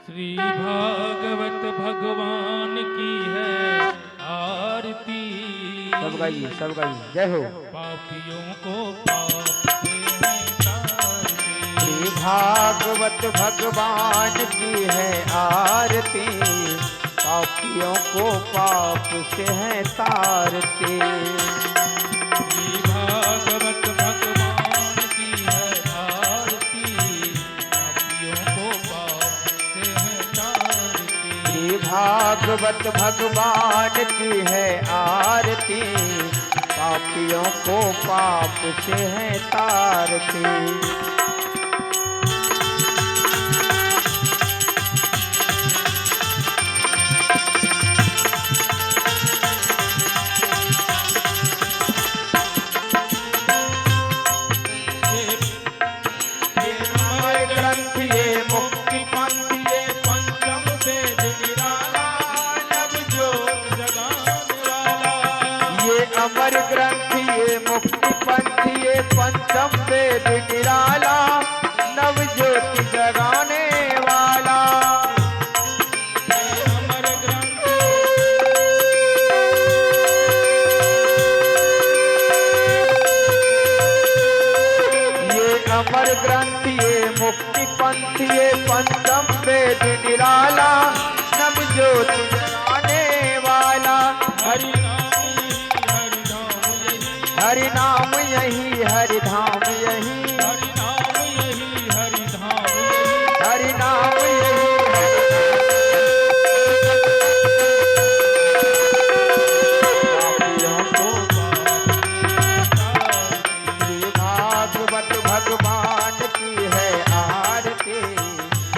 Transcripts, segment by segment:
श्री भागवत भगवान की है आरती। सब गाइए, सब गाइए, जय हो। पापियों को पाप से है तारती। श्री भागवत भगवान की है आरती, पापियों को पाप से है तारती। श्री भागवत भगवान की है आरती, पापियों को पाप से है तारती। श्री भागवत भगवान की है आरती, पापियों को पाप से है तारती। अमर ग्रंथ ये मुक्ति पंथ ये पंचम वेद निराला, नव ज्योति जगाने वाला। अमर ग्रंथ ये अमर ग्रंथ ये मुक्ति पंथ ये पंचम वेद निराला, नव ज्योति जगाने वाला। हरि हरि नाम यही हरि धाम यही, हरि नाम यही हरि धाम यही, हरि नाम यही पापियों को श्री भागवत भगवान की है आरती,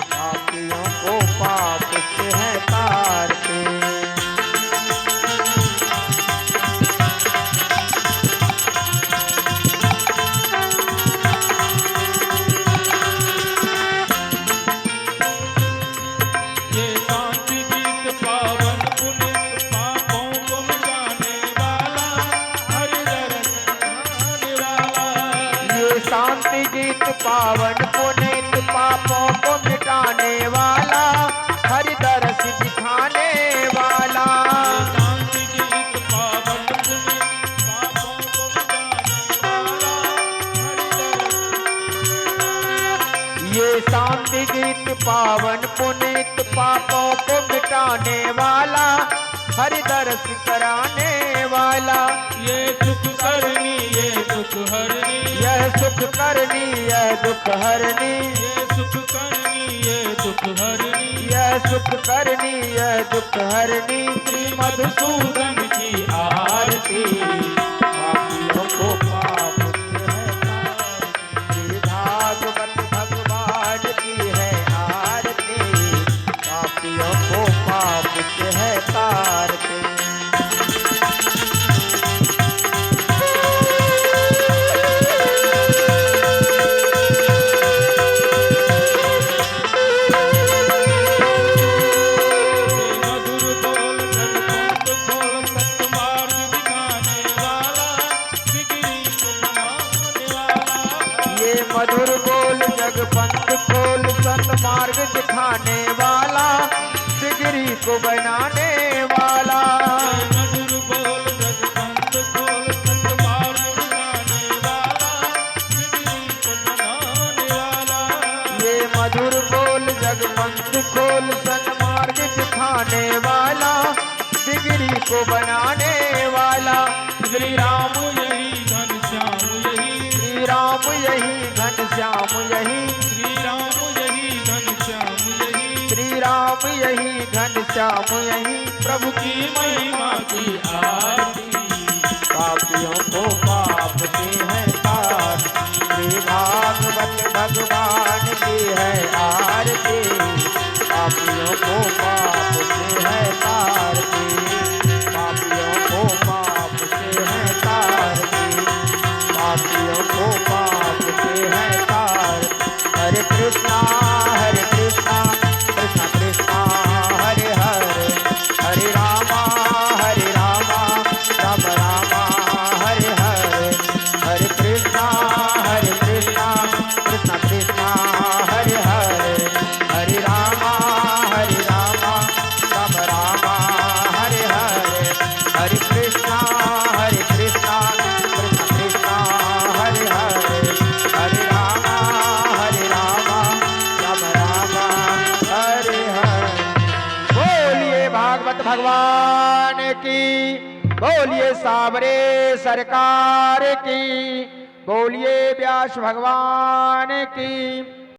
पापियों को पाप से है तारती। शांति गीत पावन पुनीत पापों को मिटाने वाला, हरि दरस दिखाने वाला। शांति गीत पावन पुनीत पापों को मिटाने वाला, ये शांति गीत पावन पुनीत पापों को मिटाने वाला, हरि दरस कराने वाला। ये सुख करनी ये दुख हरनी, यह सुख करनी यह दुख हरनी, ये सुख करनी ये दुख हरनी, यह सुख करनी यह दुख हरनी। श्री मधुसूदन की आरती, पापियों को पाप से है तारती। श्री भागवत भगवान की है आरती, पापियों को पाप से है तारती। मधुर बोल जग पंथ खोल सत मार्ग दिखाने वाला, बिगड़ी को बनाने वाला। मधुर बोल जग पंथ खोल सत मार्ग दिखाने वाला, बिगड़ी को बनाने वाला। ये मधुर बोल जग पंथ खोल सत मार्ग दिखाने वाला, बिगड़ी को बनाने वाला। श्री राम यही घनश्याम यही, श्री राम यही घनश्याम यही, श्री राम यही घनश्याम यही, श्री राम यही घनश्याम यही। प्रभु की महिमा की आरती, पापियों को पाप से है तारती। श्री भागवत भगवान की है आरती, पापियों को पाप से है तारती। पापियों को पाप से है तारती, पापियों को पाप से है तारती। हरे कृष्णा कृष्णा कृष्णा हरे हरे, हरे रामा राम रामा हरे हरे। हरे कृष्णा कृष्णा कृष्णा कृष्णा हरे हरे, भगवान की, बोलिए साबरे सरकार की, बोलिए व्यास भगवान की।